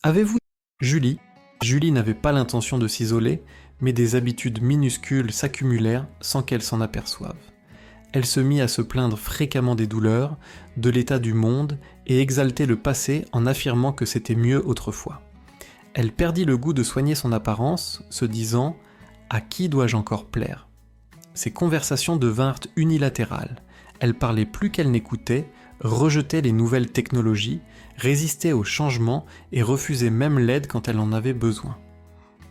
Avez-vous... Julie n'avait pas l'intention de s'isoler, mais des habitudes minuscules s'accumulèrent sans qu'elle s'en aperçoive. Elle se mit à se plaindre fréquemment des douleurs, de l'état du monde, et exalter le passé en affirmant que c'était mieux autrefois. Elle perdit le goût de soigner son apparence, se disant « À qui dois-je encore plaire ?» Ses conversations devinrent unilatérales. Elle parlait plus qu'elle n'écoutait, rejetait les nouvelles technologies, résistait aux changements et refusait même l'aide quand elle en avait besoin.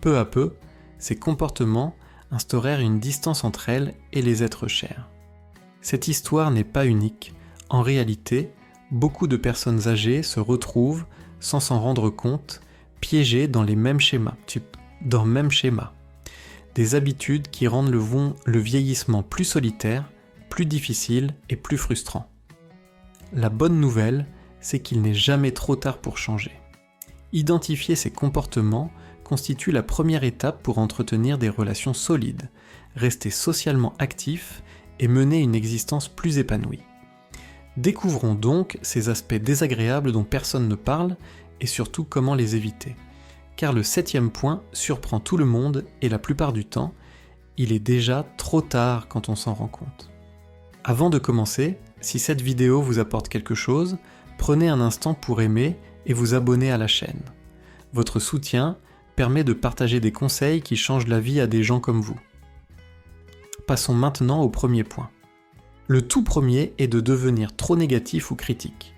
Peu à peu, ses comportements instaurèrent une distance entre elle et les êtres chers. Cette histoire n'est pas unique. En réalité, beaucoup de personnes âgées se retrouvent, sans s'en rendre compte, piégées dans les mêmes schémas. Des habitudes qui rendent le vieillissement plus solitaire, plus difficile et plus frustrant. La bonne nouvelle, c'est qu'il n'est jamais trop tard pour changer. Identifier ces comportements constitue la première étape pour entretenir des relations solides, rester socialement actif et mener une existence plus épanouie. Découvrons donc ces aspects désagréables dont personne ne parle et surtout comment les éviter. Car le 7e point surprend tout le monde et la plupart du temps, il est déjà trop tard quand on s'en rend compte. Avant de commencer, si cette vidéo vous apporte quelque chose, prenez un instant pour aimer et vous abonner à la chaîne. Votre soutien permet de partager des conseils qui changent la vie à des gens comme vous. Passons maintenant au premier point. Le tout premier est de devenir trop négatif ou critique.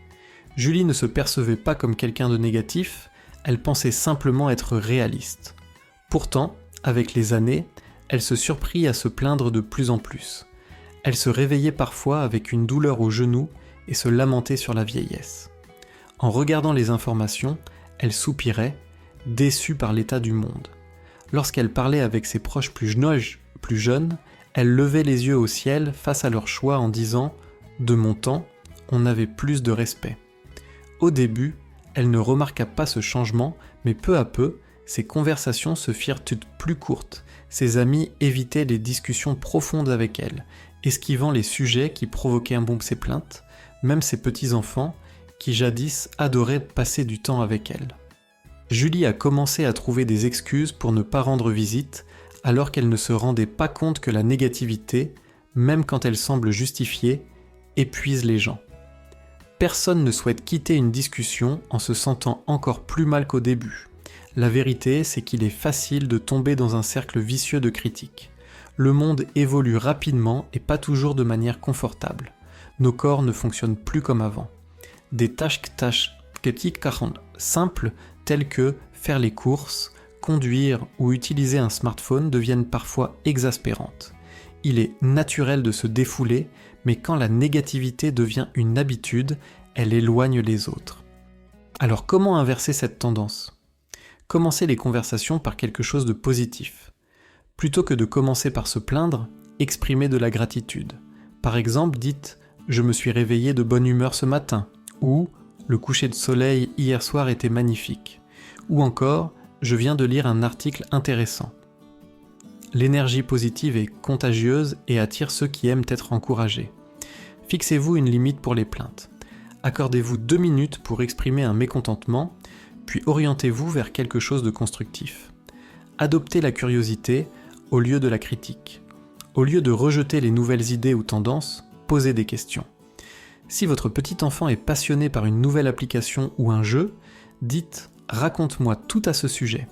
Julie ne se percevait pas comme quelqu'un de négatif, elle pensait simplement être réaliste. Pourtant, avec les années, elle se surprit à se plaindre de plus en plus. Elle se réveillait parfois avec une douleur au genou et se lamentait sur la vieillesse. En regardant les informations, elle soupirait, déçue par l'état du monde. Lorsqu'elle parlait avec ses proches plus jeunes, elle levait les yeux au ciel face à leur choix en disant « De mon temps, on avait plus de respect ». Au début, elle ne remarqua pas ce changement, mais peu à peu, ses conversations se firent toutes plus courtes. Ses amis évitaient les discussions profondes avec elle, esquivant les sujets qui provoquaient un bon ses plaintes, même ses petits-enfants, qui jadis adoraient passer du temps avec elle. Julie a commencé à trouver des excuses pour ne pas rendre visite, alors qu'elle ne se rendait pas compte que la négativité, même quand elle semble justifiée, épuise les gens. Personne ne souhaite quitter une discussion en se sentant encore plus mal qu'au début. La vérité, c'est qu'il est facile de tomber dans un cercle vicieux de critiques. Le monde évolue rapidement et pas toujours de manière confortable. Nos corps ne fonctionnent plus comme avant. Des tâches simples telles que faire les courses, conduire ou utiliser un smartphone deviennent parfois exaspérantes. Il est naturel de se défouler, mais quand la négativité devient une habitude, elle éloigne les autres. Alors comment inverser cette tendance ? Commencez les conversations par quelque chose de positif. Plutôt que de commencer par se plaindre, exprimez de la gratitude. Par exemple, dites « Je me suis réveillé de bonne humeur ce matin » ou « Le coucher de soleil hier soir était magnifique » ou encore « Je viens de lire un article intéressant ». L'énergie positive est contagieuse et attire ceux qui aiment être encouragés. Fixez-vous une limite pour les plaintes. Accordez-vous 2 minutes pour exprimer un mécontentement, puis orientez-vous vers quelque chose de constructif. Adoptez la curiosité au lieu de la critique. Au lieu de rejeter les nouvelles idées ou tendances, posez des questions. Si votre petit enfant est passionné par une nouvelle application ou un jeu, dites « Raconte-moi tout à ce sujet ».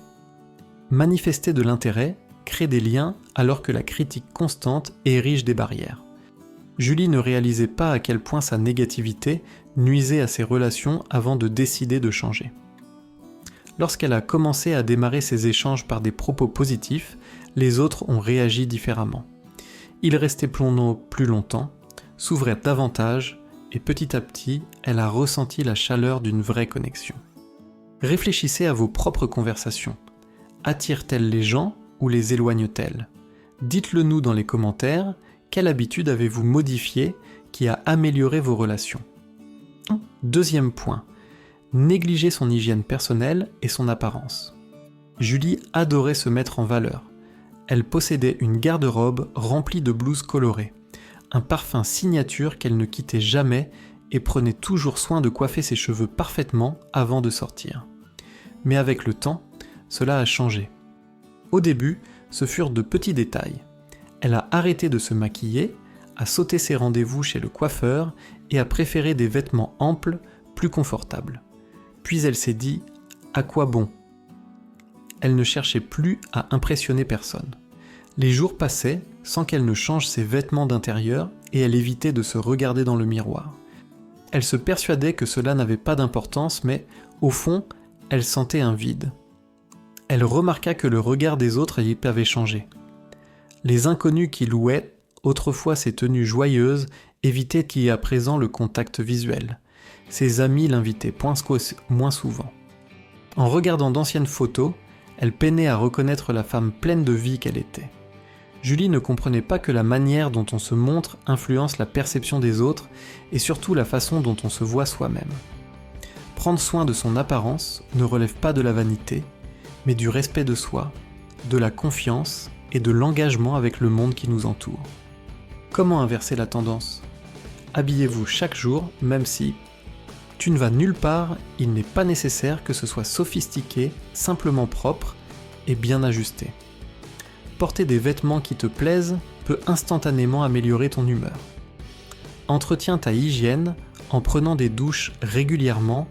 Manifestez de l'intérêt, créez des liens alors que la critique constante érige des barrières. Julie ne réalisait pas à quel point sa négativité nuisait à ses relations avant de décider de changer. Lorsqu'elle a commencé à démarrer ses échanges par des propos positifs, les autres ont réagi différemment. Ils restaient plus longtemps, s'ouvraient davantage, et petit à petit, elle a ressenti la chaleur d'une vraie connexion. Réfléchissez à vos propres conversations. Attirent-elles les gens ou les éloignent-elles ? Dites-le nous dans les commentaires, quelle habitude avez-vous modifiée qui a amélioré vos relations ? Deuxième point, négliger son hygiène personnelle et son apparence. Julie adorait se mettre en valeur. Elle possédait une garde-robe remplie de blouses colorées, un parfum signature qu'elle ne quittait jamais et prenait toujours soin de coiffer ses cheveux parfaitement avant de sortir. Mais avec le temps, cela a changé. Au début, ce furent de petits détails. Elle a arrêté de se maquiller, a sauté ses rendez-vous chez le coiffeur et a préféré des vêtements amples, plus confortables. Puis elle s'est dit « à quoi bon ?» Elle ne cherchait plus à impressionner personne. Les jours passaient sans qu'elle ne change ses vêtements d'intérieur et elle évitait de se regarder dans le miroir. Elle se persuadait que cela n'avait pas d'importance, mais au fond, elle sentait un vide. Elle remarqua que le regard des autres y avait changé. Les inconnus qui louaient autrefois ses tenues joyeuses évitaient y à présent le contact visuel. Ses amis l'invitaient moins souvent. En regardant d'anciennes photos, elle peinait à reconnaître la femme pleine de vie qu'elle était. Julie ne comprenait pas que la manière dont on se montre influence la perception des autres et surtout la façon dont on se voit soi-même. Prendre soin de son apparence ne relève pas de la vanité, mais du respect de soi, de la confiance et de l'engagement avec le monde qui nous entoure. Comment inverser la tendance ? Habillez-vous chaque jour, même si tu ne vas nulle part, il n'est pas nécessaire que ce soit sophistiqué, simplement propre et bien ajusté. Porter des vêtements qui te plaisent peut instantanément améliorer ton humeur. Entretiens ta hygiène en prenant des douches régulièrement,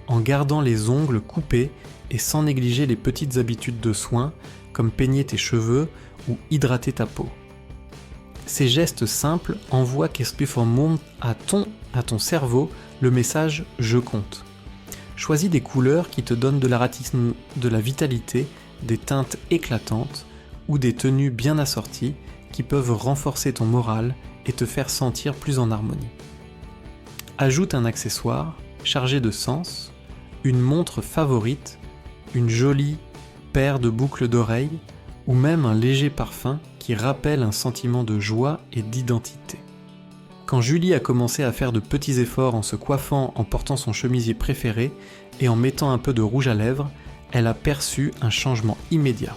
en gardant les ongles coupés et sans négliger les petites habitudes de soins comme peigner tes cheveux ou hydrater ta peau. Ces gestes simples envoient à ton cerveau le message « je compte ». Choisis des couleurs qui te donnent de la vitalité, des teintes éclatantes ou des tenues bien assorties qui peuvent renforcer ton moral et te faire sentir plus en harmonie. Ajoute un accessoire chargé de sens, une montre favorite, une jolie paire de boucles d'oreilles ou même un léger parfum qui rappelle un sentiment de joie et d'identité. Quand Julie a commencé à faire de petits efforts en se coiffant, en portant son chemisier préféré et en mettant un peu de rouge à lèvres, elle a perçu un changement immédiat.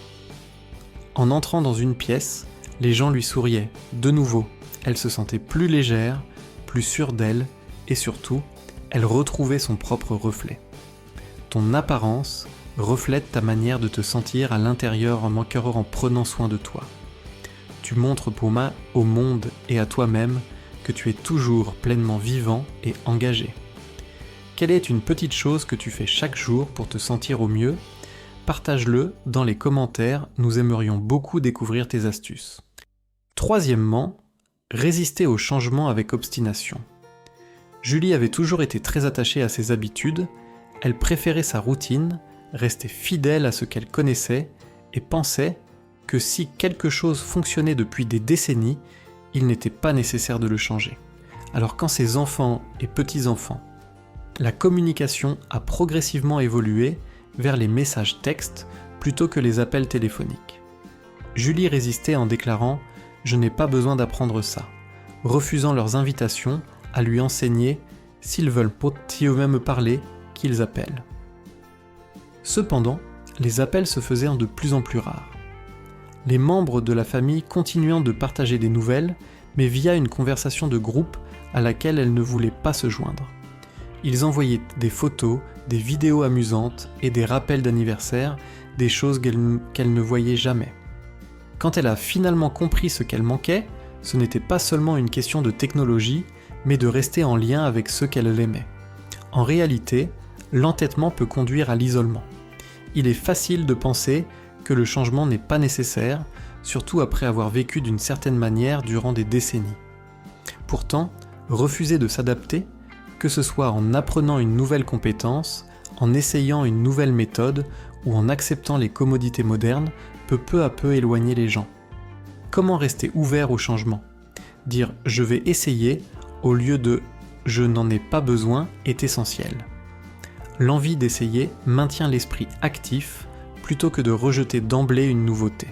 En entrant dans une pièce, les gens lui souriaient, de nouveau. Elle se sentait plus légère, plus sûre d'elle et surtout, elle retrouvait son propre reflet. Ton apparence reflète ta manière de te sentir à l'intérieur en prenant soin de toi. Tu montres au monde et à toi-même que tu es toujours pleinement vivant et engagé. Quelle est une petite chose que tu fais chaque jour pour te sentir au mieux ? Partage-le dans les commentaires, nous aimerions beaucoup découvrir tes astuces. Troisièmement, résister au changement avec obstination. Julie avait toujours été très attachée à ses habitudes, elle préférait sa routine, restait fidèle à ce qu'elle connaissait et pensait que si quelque chose fonctionnait depuis des décennies, il n'était pas nécessaire de le changer. Alors quand ses enfants et petits-enfants, la communication a progressivement évolué vers les messages textes plutôt que les appels téléphoniques. Julie résistait en déclarant « Je n'ai pas besoin d'apprendre ça », refusant leurs invitations à lui enseigner « S'ils veulent eux-mêmes parler, qu'ils appellent ». Cependant, les appels se faisaient de plus en plus rares. Les membres de la famille continuant de partager des nouvelles, mais via une conversation de groupe à laquelle elle ne voulait pas se joindre. Ils envoyaient des photos, des vidéos amusantes et des rappels d'anniversaire, des choses qu'elle ne voyait jamais. Quand elle a finalement compris ce qu'elle manquait, ce n'était pas seulement une question de technologie, mais de rester en lien avec ceux qu'elle aimait. En réalité, l'entêtement peut conduire à l'isolement. Il est facile de penser que le changement n'est pas nécessaire, surtout après avoir vécu d'une certaine manière durant des décennies. Pourtant, refuser de s'adapter, que ce soit en apprenant une nouvelle compétence, en essayant une nouvelle méthode ou en acceptant les commodités modernes, peut peu à peu éloigner les gens. Comment rester ouvert au changement ? Dire « je vais essayer » au lieu de « je n'en ai pas besoin » est essentiel. L'envie d'essayer maintient l'esprit actif plutôt que de rejeter d'emblée une nouveauté.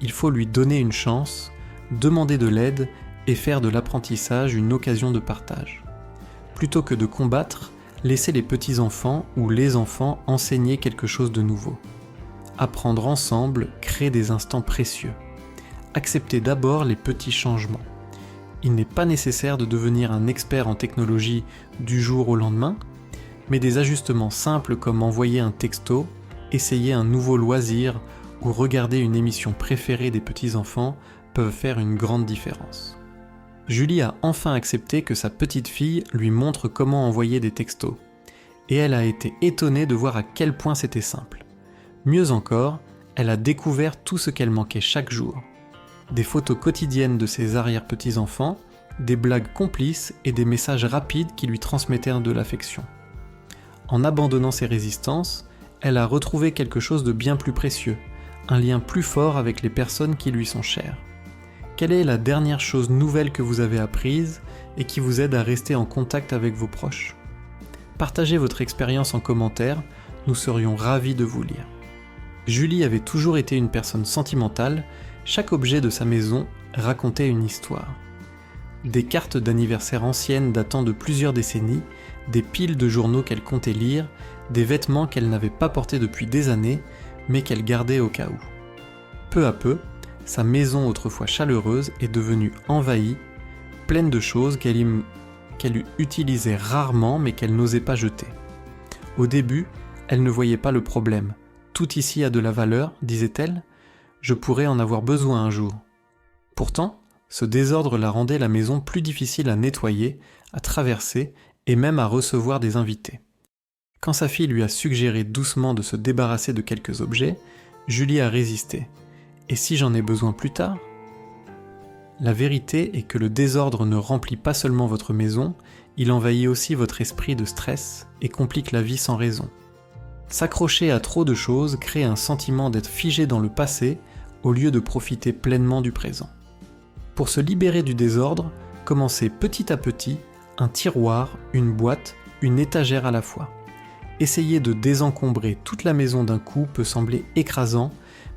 Il faut lui donner une chance, demander de l'aide et faire de l'apprentissage une occasion de partage. Plutôt que de combattre, laissez les petits-enfants ou les enfants enseigner quelque chose de nouveau. Apprendre ensemble crée des instants précieux. Acceptez d'abord les petits changements. Il n'est pas nécessaire de devenir un expert en technologie du jour au lendemain, mais des ajustements simples comme envoyer un texto, essayer un nouveau loisir ou regarder une émission préférée des petits-enfants peuvent faire une grande différence. Julie a enfin accepté que sa petite fille lui montre comment envoyer des textos, et elle a été étonnée de voir à quel point c'était simple. Mieux encore, elle a découvert tout ce qu'elle manquait chaque jour. Des photos quotidiennes de ses arrière-petits-enfants, des blagues complices et des messages rapides qui lui transmettaient de l'affection. En abandonnant ses résistances, elle a retrouvé quelque chose de bien plus précieux, un lien plus fort avec les personnes qui lui sont chères. Quelle est la dernière chose nouvelle que vous avez apprise et qui vous aide à rester en contact avec vos proches ? Partagez votre expérience en commentaire, nous serions ravis de vous lire. Julie avait toujours été une personne sentimentale, chaque objet de sa maison racontait une histoire. Des cartes d'anniversaire anciennes datant de plusieurs décennies, des piles de journaux qu'elle comptait lire, des vêtements qu'elle n'avait pas portés depuis des années, mais qu'elle gardait au cas où. Peu à peu, sa maison autrefois chaleureuse est devenue envahie, pleine de choses qu'elle utilisait rarement mais qu'elle n'osait pas jeter. Au début, elle ne voyait pas le problème. Tout ici a de la valeur, disait-elle, je pourrais en avoir besoin un jour. Pourtant, ce désordre la rendait la maison plus difficile à nettoyer, à traverser et même à recevoir des invités. Quand sa fille lui a suggéré doucement de se débarrasser de quelques objets, Julie a résisté. Et si j'en ai besoin plus tard ? La vérité est que le désordre ne remplit pas seulement votre maison, il envahit aussi votre esprit de stress et complique la vie sans raison. S'accrocher à trop de choses crée un sentiment d'être figé dans le passé au lieu de profiter pleinement du présent. Pour se libérer du désordre, commencez petit à petit, un tiroir, une boîte, une étagère à la fois. Essayer de désencombrer toute la maison d'un coup peut sembler écrasant,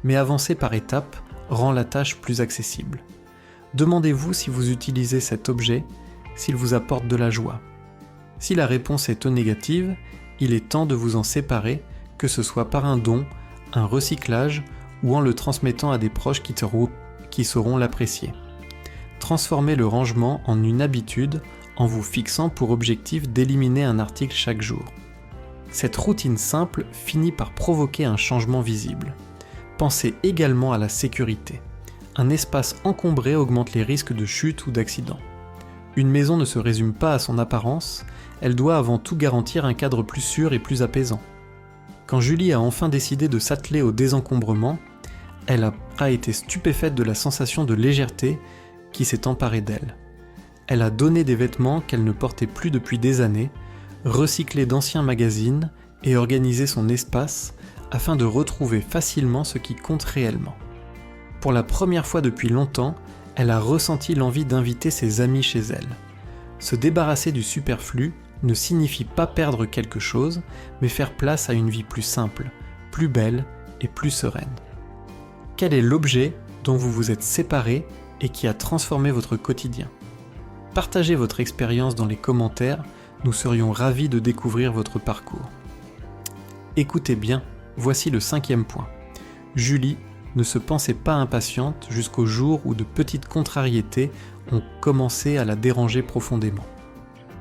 mais avancer par étapes rend la tâche plus accessible. Demandez-vous si vous utilisez cet objet, s'il vous apporte de la joie. Si la réponse est négative, il est temps de vous en séparer, que ce soit par un don, un recyclage ou en le transmettant à des proches qui sauront l'apprécier. Transformez le rangement en une habitude en vous fixant pour objectif d'éliminer un article chaque jour. Cette routine simple finit par provoquer un changement visible. Pensez également à la sécurité. Un espace encombré augmente les risques de chute ou d'accident. Une maison ne se résume pas à son apparence, elle doit avant tout garantir un cadre plus sûr et plus apaisant. Quand Julie a enfin décidé de s'atteler au désencombrement, elle a été stupéfaite de la sensation de légèreté qui s'est emparée d'elle. Elle a donné des vêtements qu'elle ne portait plus depuis des années, recyclé d'anciens magazines et organisé son espace afin de retrouver facilement ce qui compte réellement. Pour la première fois depuis longtemps, elle a ressenti l'envie d'inviter ses amis chez elle. Se débarrasser du superflu ne signifie pas perdre quelque chose, mais faire place à une vie plus simple, plus belle et plus sereine. Quel est l'objet dont vous vous êtes séparé et qui a transformé votre quotidien ? Partagez votre expérience dans les commentaires, nous serions ravis de découvrir votre parcours. Écoutez bien, voici le 5e point. Julie ne se pensait pas impatiente jusqu'au jour où de petites contrariétés ont commencé à la déranger profondément.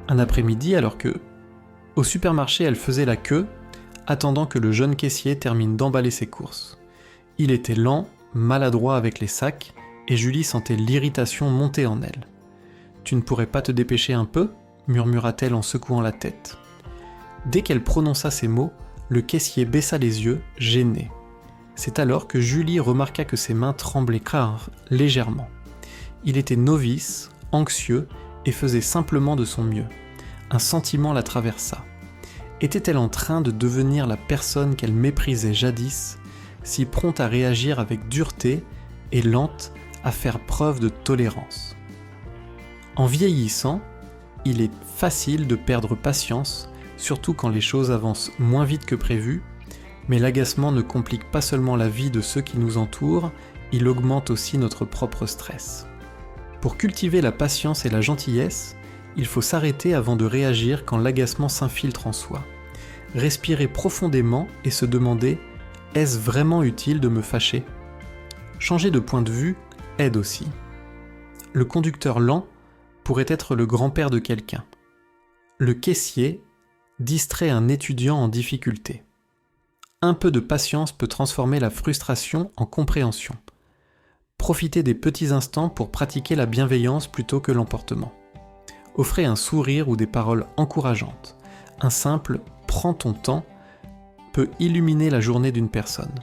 Un après-midi, alors que, au supermarché, elle faisait la queue, attendant que le jeune caissier termine d'emballer ses courses. Il était lent, maladroit avec les sacs, et Julie sentait l'irritation monter en elle. « Tu ne pourrais pas te dépêcher un peu ?» murmura-t-elle en secouant la tête. Dès qu'elle prononça ces mots, le caissier baissa les yeux, gêné. C'est alors que Julie remarqua que ses mains tremblaient légèrement. Il était novice, anxieux, et faisait simplement de son mieux. Un sentiment la traversa. Était-elle en train de devenir la personne qu'elle méprisait jadis, si prompte à réagir avec dureté et lente à faire preuve de tolérance ? En vieillissant, il est facile de perdre patience, surtout quand les choses avancent moins vite que prévu, mais l'agacement ne complique pas seulement la vie de ceux qui nous entourent, il augmente aussi notre propre stress. Pour cultiver la patience et la gentillesse, il faut s'arrêter avant de réagir quand l'agacement s'infiltre en soi. Respirer profondément et se demander « Est-ce vraiment utile de me fâcher ?» Changer de point de vue aide aussi. Le conducteur lent pourrait être le grand-père de quelqu'un. Le caissier distrait un étudiant en difficulté. Un peu de patience peut transformer la frustration en compréhension. Profitez des petits instants pour pratiquer la bienveillance plutôt que l'emportement. Offrez un sourire ou des paroles encourageantes. Un simple « prends ton temps » peut illuminer la journée d'une personne.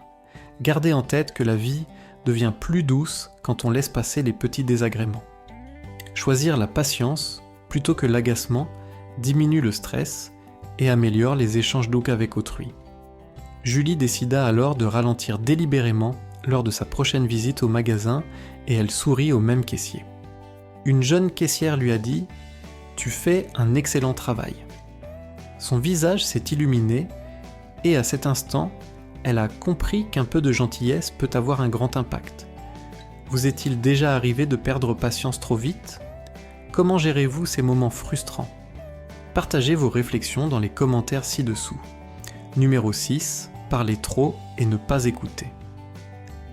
Gardez en tête que la vie devient plus douce quand on laisse passer les petits désagréments. Choisir la patience plutôt que l'agacement diminue le stress et améliore les échanges doux avec autrui. Julie décida alors de ralentir délibérément lors de sa prochaine visite au magasin et elle sourit au même caissier. Une jeune caissière lui a dit « Tu fais un excellent travail ». Son visage s'est illuminé et à cet instant, elle a compris qu'un peu de gentillesse peut avoir un grand impact. Vous est-il déjà arrivé de perdre patience trop vite ? Comment gérez-vous ces moments frustrants ? Partagez vos réflexions dans les commentaires ci-dessous. Numéro 6, parler trop et ne pas écouter.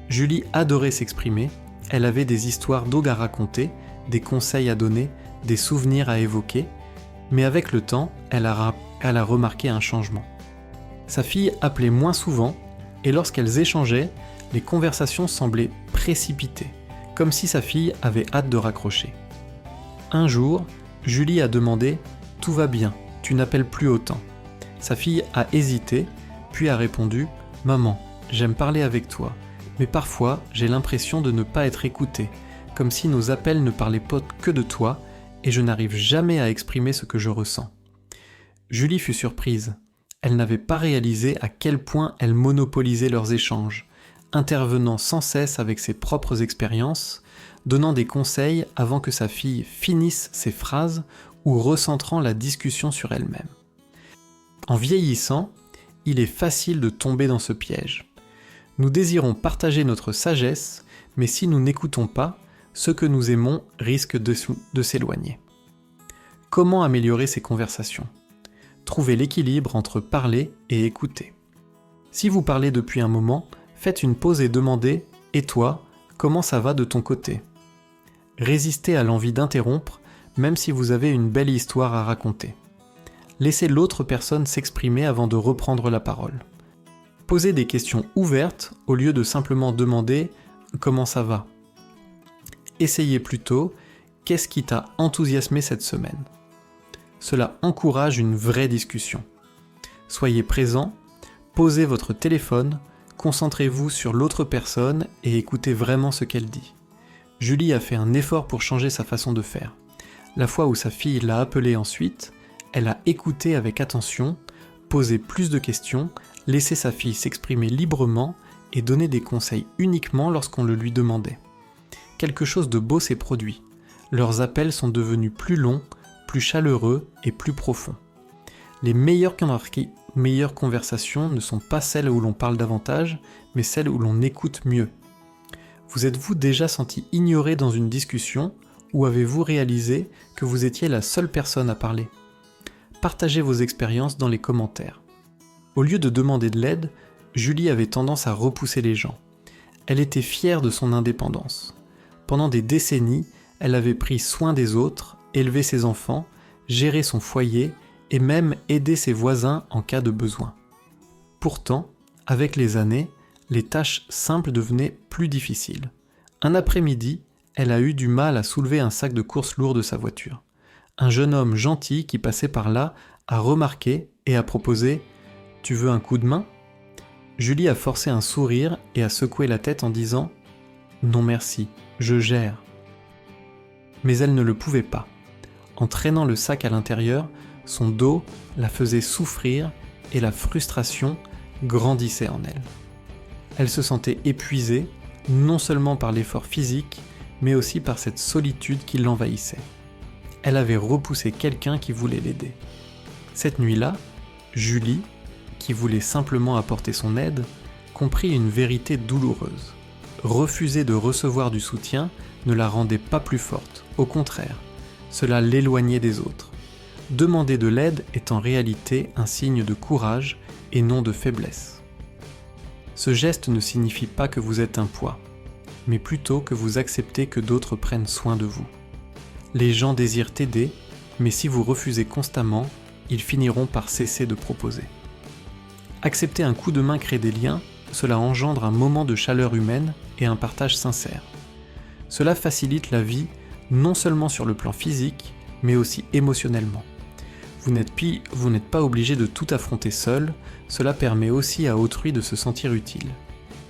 Julie adorait s'exprimer, elle avait des histoires d'eau à raconter, des conseils à donner, des souvenirs à évoquer, mais avec le temps, elle a remarqué un changement. Sa fille appelait moins souvent, et lorsqu'elles échangeaient, les conversations semblaient précipitées, comme si sa fille avait hâte de raccrocher. Un jour, Julie a demandé « Tout va bien, tu n'appelles plus autant ». Sa fille a hésité, puis a répondu « Maman, j'aime parler avec toi, mais parfois j'ai l'impression de ne pas être écoutée, comme si nos appels ne parlaient pas que de toi, et je n'arrive jamais à exprimer ce que je ressens. » Julie fut surprise. Elle n'avait pas réalisé à quel point elle monopolisait leurs échanges, intervenant sans cesse avec ses propres expériences, donnant des conseils avant que sa fille finisse ses phrases ou recentrant la discussion sur elle-même. En vieillissant, il est facile de tomber dans ce piège. Nous désirons partager notre sagesse, mais si nous n'écoutons pas, ceux que nous aimons risquent de s'éloigner. Comment améliorer ces conversations ? Trouvez l'équilibre entre parler et écouter. Si vous parlez depuis un moment, faites une pause et demandez « Et toi, comment ça va de ton côté ?» Résistez à l'envie d'interrompre, même si vous avez une belle histoire à raconter. Laissez l'autre personne s'exprimer avant de reprendre la parole. Posez des questions ouvertes au lieu de simplement demander « Comment ça va ?» Essayez plutôt « Qu'est-ce qui t'a enthousiasmé cette semaine ?» Cela encourage une vraie discussion. Soyez présent, posez votre téléphone, concentrez-vous sur l'autre personne et écoutez vraiment ce qu'elle dit. Julie a fait un effort pour changer sa façon de faire. La fois où sa fille l'a appelée ensuite, elle a écouté avec attention, posé plus de questions, laissé sa fille s'exprimer librement et donné des conseils uniquement lorsqu'on le lui demandait. Quelque chose de beau s'est produit. Leurs appels sont devenus plus longs, plus chaleureux et plus profonds. Les meilleures conversations ne sont pas celles où l'on parle davantage, mais celles où l'on écoute mieux. Vous êtes-vous déjà senti ignoré dans une discussion ou avez-vous réalisé que vous étiez la seule personne à parler ? Partagez vos expériences dans les commentaires. Au lieu de demander de l'aide, Julie avait tendance à repousser les gens. Elle était fière de son indépendance. Pendant des décennies, elle avait pris soin des autres, élevé ses enfants, géré son foyer et même aidé ses voisins en cas de besoin. Pourtant, avec les années, les tâches simples devenaient plus difficiles. Un après-midi, elle a eu du mal à soulever un sac de courses lourd de sa voiture. Un jeune homme gentil qui passait par là a remarqué et a proposé « Tu veux un coup de main ?» Julie a forcé un sourire et a secoué la tête en disant « Non merci, je gère ». Mais elle ne le pouvait pas. En traînant le sac à l'intérieur, son dos la faisait souffrir et la frustration grandissait en elle. Elle se sentait épuisée, non seulement par l'effort physique, mais aussi par cette solitude qui l'envahissait. Elle avait repoussé quelqu'un qui voulait l'aider. Cette nuit-là, Julie, qui voulait simplement apporter son aide, comprit une vérité douloureuse. Refuser de recevoir du soutien ne la rendait pas plus forte, au contraire, cela l'éloignait des autres. Demander de l'aide est en réalité un signe de courage et non de faiblesse. Ce geste ne signifie pas que vous êtes un poids, mais plutôt que vous acceptez que d'autres prennent soin de vous. Les gens désirent t'aider, mais si vous refusez constamment, ils finiront par cesser de proposer. Accepter un coup de main crée des liens, cela engendre un moment de chaleur humaine et un partage sincère. Cela facilite la vie non seulement sur le plan physique, mais aussi émotionnellement. Vous n'êtes pas obligé de tout affronter seul, cela permet aussi à autrui de se sentir utile.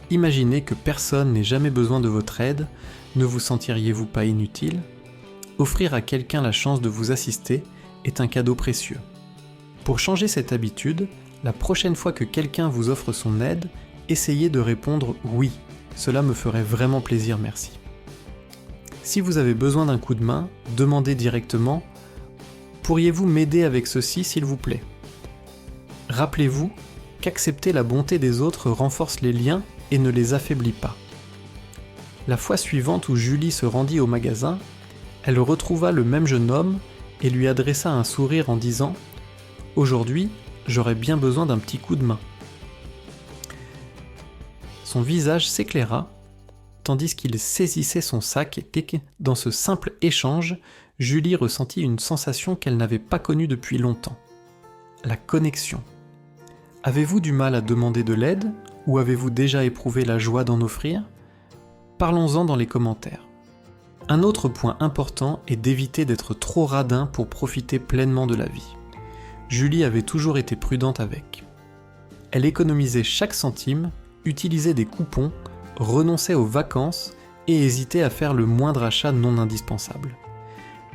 Imaginez que personne n'ait jamais besoin de votre aide, ne vous sentiriez-vous pas inutile ? Offrir à quelqu'un la chance de vous assister est un cadeau précieux. Pour changer cette habitude, la prochaine fois que quelqu'un vous offre son aide, essayez de répondre « oui ». Cela me ferait vraiment plaisir, merci. Si vous avez besoin d'un coup de main, demandez directement « Pourriez-vous m'aider avec ceci, s'il vous plaît ?» Rappelez-vous qu'accepter la bonté des autres renforce les liens et ne les affaiblit pas. La fois suivante où Julie se rendit au magasin, elle retrouva le même jeune homme et lui adressa un sourire en disant « Aujourd'hui, j'aurais bien besoin d'un petit coup de main. » Son visage s'éclaira, tandis qu'il saisissait son sac et dans ce simple échange, Julie ressentit une sensation qu'elle n'avait pas connue depuis longtemps. La connexion. Avez-vous du mal à demander de l'aide ou avez-vous déjà éprouvé la joie d'en offrir ? Parlons-en dans les commentaires. Un autre point important est d'éviter d'être trop radin pour profiter pleinement de la vie. Julie avait toujours été prudente avec. Elle économisait chaque centime, utilisait des coupons, renonçait aux vacances et hésitait à faire le moindre achat non indispensable.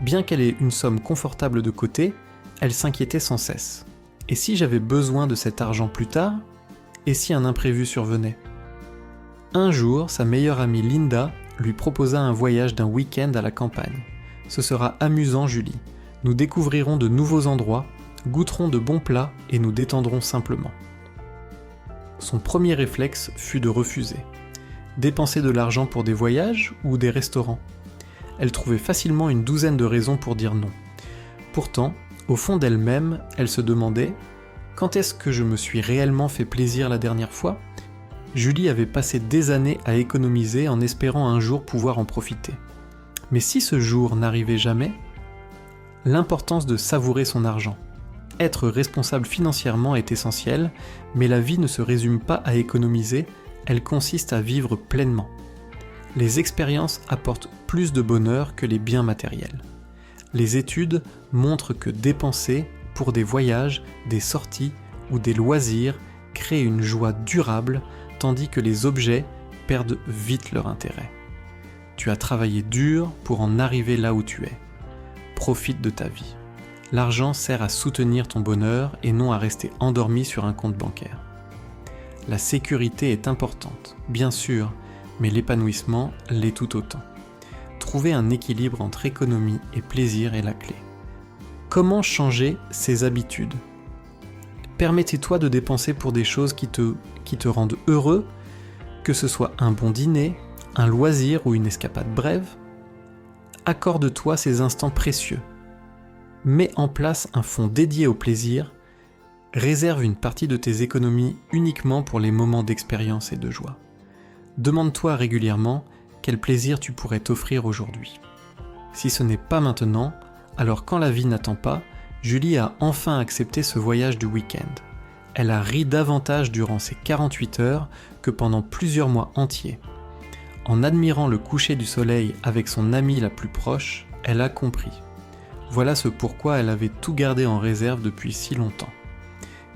Bien qu'elle ait une somme confortable de côté, elle s'inquiétait sans cesse. Et si j'avais besoin de cet argent plus tard ? Et si un imprévu survenait ? Un jour, sa meilleure amie Linda lui proposa un voyage d'un week-end à la campagne. Ce sera amusant, Julie. Nous découvrirons de nouveaux endroits, goûterons de bons plats et nous détendrons simplement. Son premier réflexe fut de refuser. Dépenser de l'argent pour des voyages ou des restaurants ? Elle trouvait facilement une douzaine de raisons pour dire non. Pourtant, au fond d'elle-même, elle se demandait « Quand est-ce que je me suis réellement fait plaisir la dernière fois ?» Julie avait passé des années à économiser en espérant un jour pouvoir en profiter. Mais si ce jour n'arrivait jamais, l'importance de savourer son argent. Être responsable financièrement est essentiel, mais la vie ne se résume pas à économiser, elle consiste à vivre pleinement. Les expériences apportent plus de bonheur que les biens matériels. Les études montrent que dépenser pour des voyages, des sorties ou des loisirs crée une joie durable, tandis que les objets perdent vite leur intérêt. Tu as travaillé dur pour en arriver là où tu es. Profite de ta vie. L'argent sert à soutenir ton bonheur et non à rester endormi sur un compte bancaire. La sécurité est importante, bien sûr, mais l'épanouissement l'est tout autant. Trouver un équilibre entre économie et plaisir est la clé. Comment changer ses habitudes ? Permettez-toi de dépenser pour des choses qui te rendent heureux, que ce soit un bon dîner, un loisir ou une escapade brève. Accorde-toi ces instants précieux. Mets en place un fonds dédié au plaisir. Réserve une partie de tes économies uniquement pour les moments d'expérience et de joie. Demande-toi régulièrement quel plaisir tu pourrais t'offrir aujourd'hui. Si ce n'est pas maintenant, alors quand la vie n'attend pas, Julie a enfin accepté ce voyage du week-end. Elle a ri davantage durant ces 48 heures que pendant plusieurs mois entiers. En admirant le coucher du soleil avec son amie la plus proche, elle a compris. Voilà ce pourquoi elle avait tout gardé en réserve depuis si longtemps.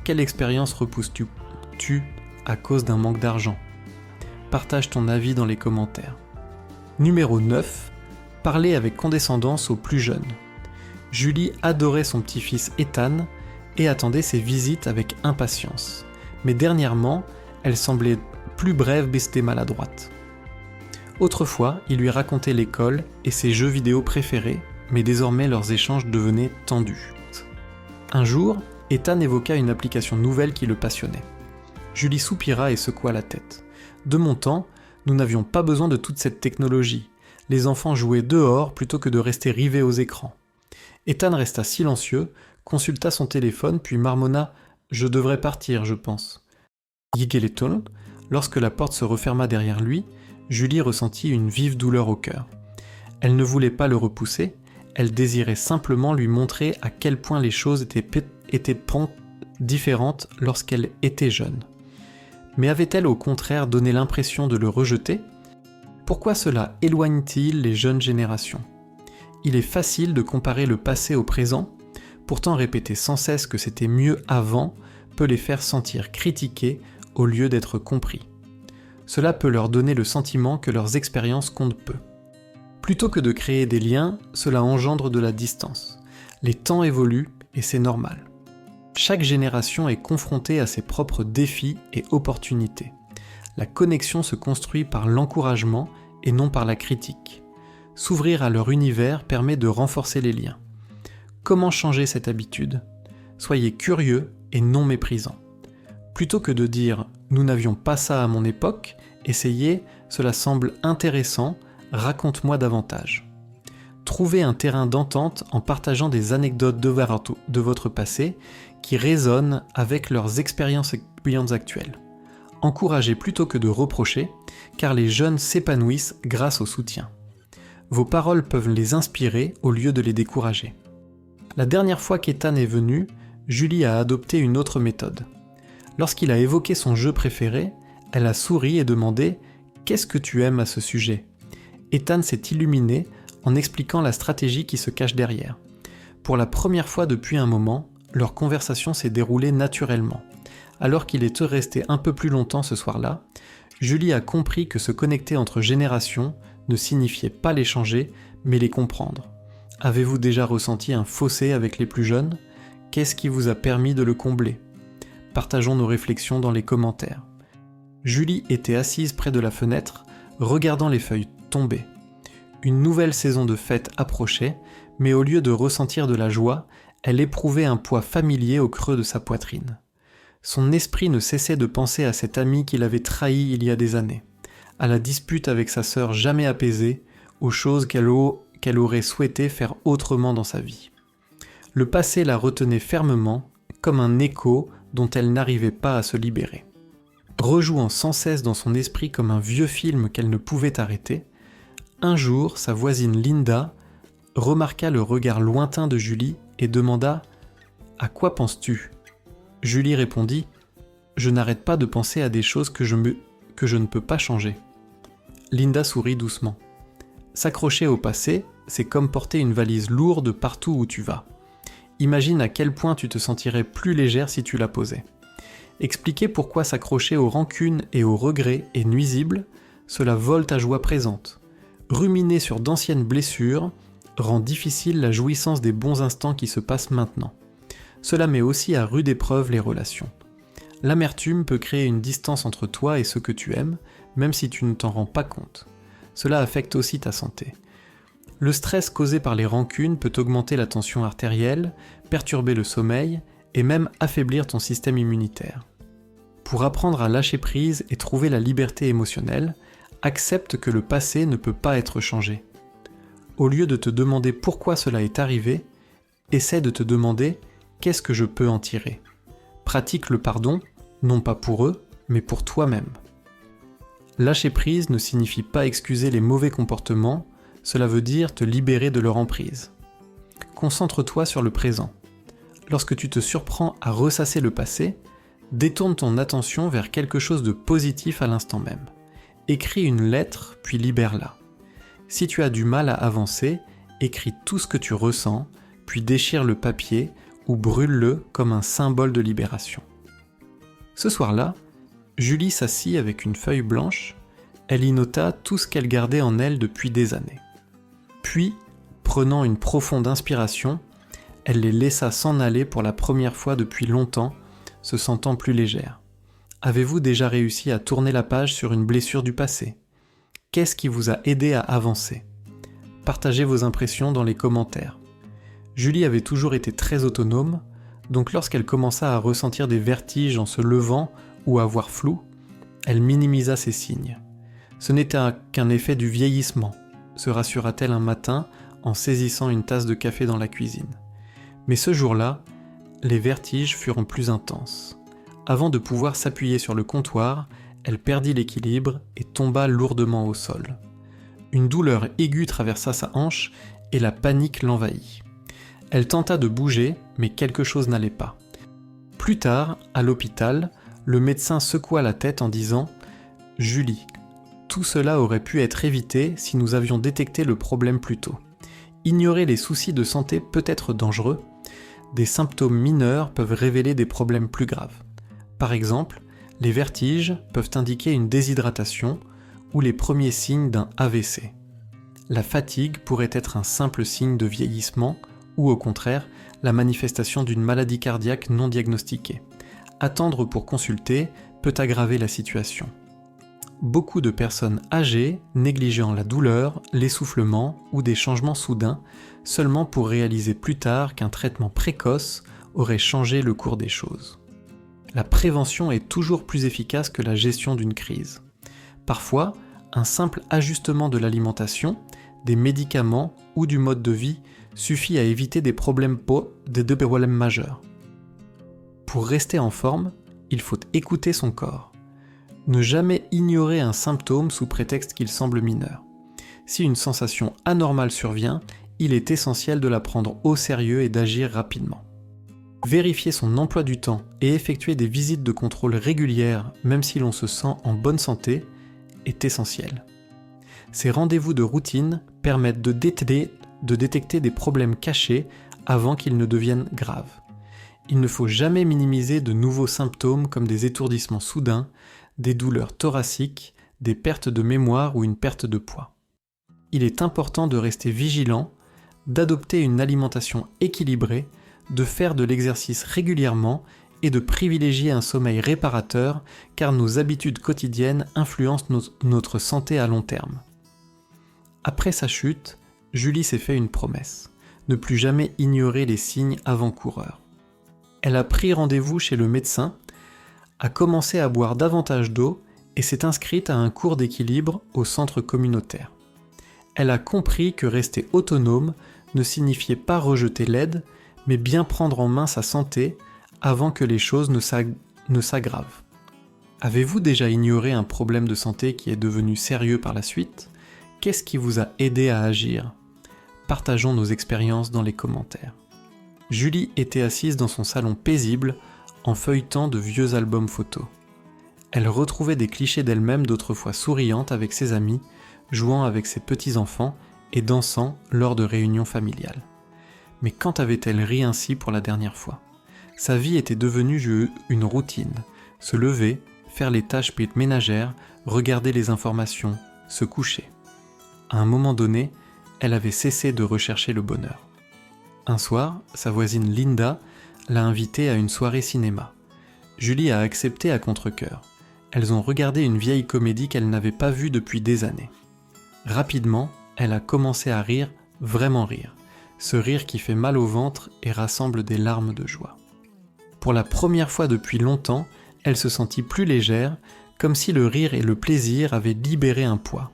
Quelle expérience repousses-tu à cause d'un manque d'argent ? Partage ton avis dans les commentaires. Numéro 9. Parler avec condescendance aux plus jeunes. Julie adorait son petit-fils Ethan et attendait ses visites avec impatience. Mais dernièrement, elle semblait plus brève et maladroite. Autrefois, il lui racontait l'école et ses jeux vidéo préférés, mais désormais leurs échanges devenaient tendus. Un jour, Ethan évoqua une application nouvelle qui le passionnait. Julie soupira et secoua la tête. De mon temps, nous n'avions pas besoin de toute cette technologie. Les enfants jouaient dehors plutôt que de rester rivés aux écrans. Ethan resta silencieux, consulta son téléphone puis marmonna « Je devrais partir, je pense ». Lorsque la porte se referma derrière lui, Julie ressentit une vive douleur au cœur. Elle ne voulait pas le repousser, elle désirait simplement lui montrer à quel point les choses étaient différentes lorsqu'elle était jeune. Mais avait-elle au contraire donné l'impression de le rejeter ? Pourquoi cela éloigne-t-il les jeunes générations ? Il est facile de comparer le passé au présent, pourtant répéter sans cesse que c'était mieux avant peut les faire sentir critiqués au lieu d'être compris. Cela peut leur donner le sentiment que leurs expériences comptent peu. Plutôt que de créer des liens, cela engendre de la distance. Les temps évoluent et c'est normal. Chaque génération est confrontée à ses propres défis et opportunités. La connexion se construit par l'encouragement et non par la critique. S'ouvrir à leur univers permet de renforcer les liens. Comment changer cette habitude ? Soyez curieux et non méprisant. Plutôt que de dire « nous n'avions pas ça à mon époque », essayez « cela semble intéressant, raconte-moi davantage ». Trouvez un terrain d'entente en partageant des anecdotes de votre passé qui résonnent avec leurs expériences actuelles. Encouragez plutôt que de reprocher, car les jeunes s'épanouissent grâce au soutien. Vos paroles peuvent les inspirer au lieu de les décourager. La dernière fois qu'Ethan est venu, Julie a adopté une autre méthode. Lorsqu'il a évoqué son jeu préféré, elle a souri et demandé « Qu'est-ce que tu aimes à ce sujet ?» Ethan s'est illuminé en expliquant la stratégie qui se cache derrière. Pour la première fois depuis un moment, leur conversation s'est déroulée naturellement. Alors qu'il est resté un peu plus longtemps ce soir-là, Julie a compris que se connecter entre générations ne signifiait pas les changer, mais les comprendre. Avez-vous déjà ressenti un fossé avec les plus jeunes ? Qu'est-ce qui vous a permis de le combler ? Partageons nos réflexions dans les commentaires. Julie était assise près de la fenêtre, regardant les feuilles tomber. Une nouvelle saison de fête approchait, mais au lieu de ressentir de la joie, elle éprouvait un poids familier au creux de sa poitrine. Son esprit ne cessait de penser à cet ami qu'il avait trahi il y a des années, à la dispute avec sa sœur jamais apaisée, aux choses qu'elle aurait souhaité faire autrement dans sa vie. Le passé la retenait fermement, comme un écho dont elle n'arrivait pas à se libérer. Rejouant sans cesse dans son esprit comme un vieux film qu'elle ne pouvait arrêter, un jour, sa voisine Linda remarqua le regard lointain de Julie et demanda « À quoi penses-tu » Julie répondit « Je n'arrête pas de penser à des choses que je ne peux pas changer. » Linda sourit doucement. S'accrocher au passé, c'est comme porter une valise lourde partout où tu vas. Imagine à quel point tu te sentirais plus légère si tu la posais. Expliquer pourquoi s'accrocher aux rancunes et aux regrets est nuisible, cela vole ta joie présente. Ruminer sur d'anciennes blessures rend difficile la jouissance des bons instants qui se passent maintenant. Cela met aussi à rude épreuve les relations. L'amertume peut créer une distance entre toi et ceux que tu aimes, même si tu ne t'en rends pas compte. Cela affecte aussi ta santé. Le stress causé par les rancunes peut augmenter la tension artérielle, perturber le sommeil et même affaiblir ton système immunitaire. Pour apprendre à lâcher prise et trouver la liberté émotionnelle, accepte que le passé ne peut pas être changé. Au lieu de te demander pourquoi cela est arrivé, essaie de te demander qu'est-ce que je peux en tirer. Pratique le pardon, non pas pour eux, mais pour toi-même. Lâcher prise ne signifie pas excuser les mauvais comportements, cela veut dire te libérer de leur emprise. Concentre-toi sur le présent. Lorsque tu te surprends à ressasser le passé, détourne ton attention vers quelque chose de positif à l'instant même. Écris une lettre, puis libère-la. Si tu as du mal à avancer, écris tout ce que tu ressens, puis déchire le papier ou brûle-le comme un symbole de libération. Ce soir-là, Julie s'assit avec une feuille blanche, elle y nota tout ce qu'elle gardait en elle depuis des années. Puis, prenant une profonde inspiration, elle les laissa s'en aller pour la première fois depuis longtemps, se sentant plus légère. Avez-vous déjà réussi à tourner la page sur une blessure du passé ? Qu'est-ce qui vous a aidé à avancer ? Partagez vos impressions dans les commentaires. Julie avait toujours été très autonome, donc lorsqu'elle commença à ressentir des vertiges en se levant ou à voir flou, elle minimisa ces signes. Ce n'était qu'un effet du vieillissement, se rassura-t-elle un matin en saisissant une tasse de café dans la cuisine. Mais ce jour-là, les vertiges furent plus intenses. Avant de pouvoir s'appuyer sur le comptoir, elle perdit l'équilibre et tomba lourdement au sol. Une douleur aiguë traversa sa hanche et la panique l'envahit. Elle tenta de bouger, mais quelque chose n'allait pas. Plus tard, à l'hôpital, le médecin secoua la tête en disant « Julie, tout cela aurait pu être évité si nous avions détecté le problème plus tôt. Ignorer les soucis de santé peut être dangereux. Des symptômes mineurs peuvent révéler des problèmes plus graves. Par exemple, les vertiges peuvent indiquer une déshydratation ou les premiers signes d'un AVC. La fatigue pourrait être un simple signe de vieillissement ou au contraire, la manifestation d'une maladie cardiaque non diagnostiquée. Attendre pour consulter peut aggraver la situation. Beaucoup de personnes âgées négligeant la douleur, l'essoufflement ou des changements soudains seulement pour réaliser plus tard qu'un traitement précoce aurait changé le cours des choses. La prévention est toujours plus efficace que la gestion d'une crise. Parfois, un simple ajustement de l'alimentation, des médicaments ou du mode de vie suffit à éviter des problèmes majeurs. Pour rester en forme, il faut écouter son corps. Ne jamais ignorer un symptôme sous prétexte qu'il semble mineur. Si une sensation anormale survient, il est essentiel de la prendre au sérieux et d'agir rapidement. Vérifier son emploi du temps et effectuer des visites de contrôle régulières, même si l'on se sent en bonne santé, est essentiel. Ces rendez-vous de routine permettent de détecter des problèmes cachés avant qu'ils ne deviennent graves. Il ne faut jamais minimiser de nouveaux symptômes comme des étourdissements soudains, des douleurs thoraciques, des pertes de mémoire ou une perte de poids. Il est important de rester vigilant, d'adopter une alimentation équilibrée, de faire de l'exercice régulièrement et de privilégier un sommeil réparateur car nos habitudes quotidiennes influencent notre santé à long terme. Après sa chute, Julie s'est fait une promesse, ne plus jamais ignorer les signes avant-coureurs. Elle a pris rendez-vous chez le médecin, a commencé à boire davantage d'eau et s'est inscrite à un cours d'équilibre au centre communautaire. Elle a compris que rester autonome ne signifiait pas rejeter l'aide, mais bien prendre en main sa santé avant que les choses ne s'aggravent. Avez-vous déjà ignoré un problème de santé qui est devenu sérieux par la suite ? Qu'est-ce qui vous a aidé à agir ? Partageons nos expériences dans les commentaires. Julie était assise dans son salon paisible en feuilletant de vieux albums photos. Elle retrouvait des clichés d'elle-même d'autrefois souriante avec ses amis, jouant avec ses petits-enfants et dansant lors de réunions familiales. Mais quand avait-elle ri ainsi pour la dernière fois ? Sa vie était devenue une routine. Se lever, faire les tâches ménagères, regarder les informations, se coucher. À un moment donné, elle avait cessé de rechercher le bonheur. Un soir, sa voisine Linda l'a invitée à une soirée cinéma. Julie a accepté à contre-cœur. Elles ont regardé une vieille comédie qu'elle n'avait pas vue depuis des années. Rapidement, elle a commencé à rire, vraiment rire. Ce rire qui fait mal au ventre et rassemble des larmes de joie. Pour la première fois depuis longtemps, elle se sentit plus légère, comme si le rire et le plaisir avaient libéré un poids.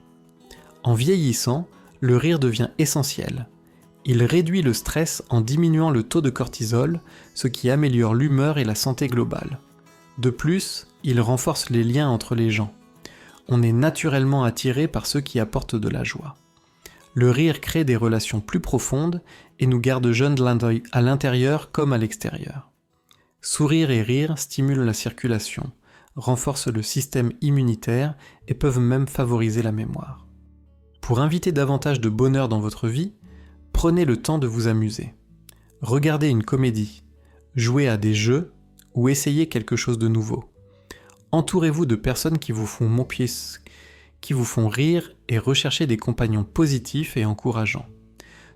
En vieillissant, le rire devient essentiel. Il réduit le stress en diminuant le taux de cortisol, ce qui améliore l'humeur et la santé globale. De plus, il renforce les liens entre les gens. On est naturellement attiré par ceux qui apportent de la joie. Le rire crée des relations plus profondes et nous garde jeunes à l'intérieur comme à l'extérieur. Sourire et rire stimulent la circulation, renforcent le système immunitaire et peuvent même favoriser la mémoire. Pour inviter davantage de bonheur dans votre vie, prenez le temps de vous amuser. Regardez une comédie, jouez à des jeux ou essayez quelque chose de nouveau. Entourez-vous de personnes qui vous font rire et recherchez des compagnons positifs et encourageants.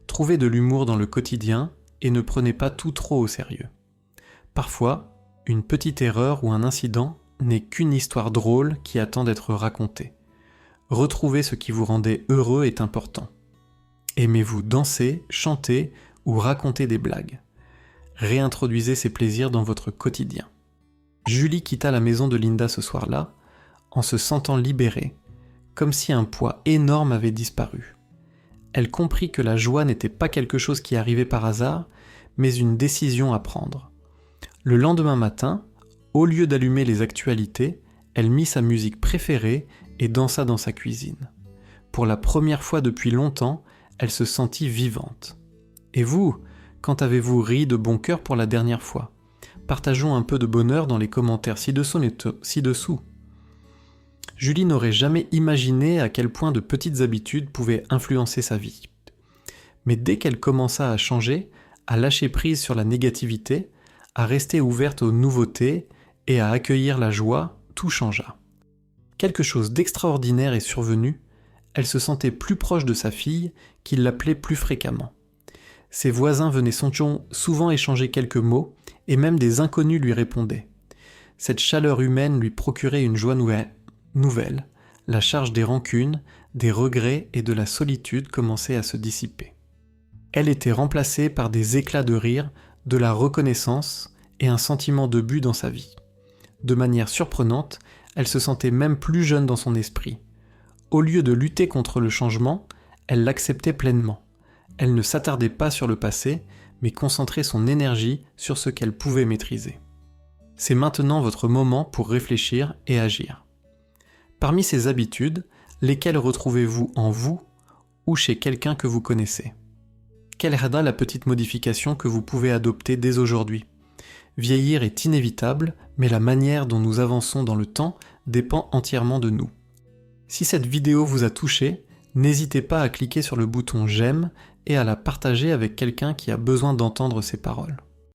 Trouvez de l'humour dans le quotidien et ne prenez pas tout trop au sérieux. Parfois, une petite erreur ou un incident n'est qu'une histoire drôle qui attend d'être racontée. Retrouver ce qui vous rendait heureux est important. Aimez-vous danser, chanter ou raconter des blagues. Réintroduisez ces plaisirs dans votre quotidien. Julie quitta la maison de Linda ce soir-là, en se sentant libérée, comme si un poids énorme avait disparu. Elle comprit que la joie n'était pas quelque chose qui arrivait par hasard, mais une décision à prendre. Le lendemain matin, au lieu d'allumer les actualités, elle mit sa musique préférée et dansa dans sa cuisine. Pour la première fois depuis longtemps, elle se sentit vivante. Et vous, quand avez-vous ri de bon cœur pour la dernière fois ? Partageons un peu de bonheur dans les commentaires ci-dessous. Julie n'aurait jamais imaginé à quel point de petites habitudes pouvaient influencer sa vie. Mais dès qu'elle commença à changer, à lâcher prise sur la négativité, à rester ouverte aux nouveautés et à accueillir la joie, tout changea. Quelque chose d'extraordinaire est survenu, elle se sentait plus proche de sa fille, qui l'appelait plus fréquemment. Ses voisins venaient souvent échanger quelques mots, et même des inconnus lui répondaient. Cette chaleur humaine lui procurait une joie nouvelle, la charge des rancunes, des regrets et de la solitude commençait à se dissiper. Elle était remplacée par des éclats de rire, de la reconnaissance et un sentiment de but dans sa vie. De manière surprenante, elle se sentait même plus jeune dans son esprit. Au lieu de lutter contre le changement, elle l'acceptait pleinement. Elle ne s'attardait pas sur le passé, mais concentrait son énergie sur ce qu'elle pouvait maîtriser. C'est maintenant votre moment pour réfléchir et agir. Parmi ces habitudes, lesquelles retrouvez-vous en vous ou chez quelqu'un que vous connaissez ? Quelle est la petite modification que vous pouvez adopter dès aujourd'hui ? Vieillir est inévitable, mais la manière dont nous avançons dans le temps dépend entièrement de nous. Si cette vidéo vous a touché, n'hésitez pas à cliquer sur le bouton j'aime et à la partager avec quelqu'un qui a besoin d'entendre ces paroles.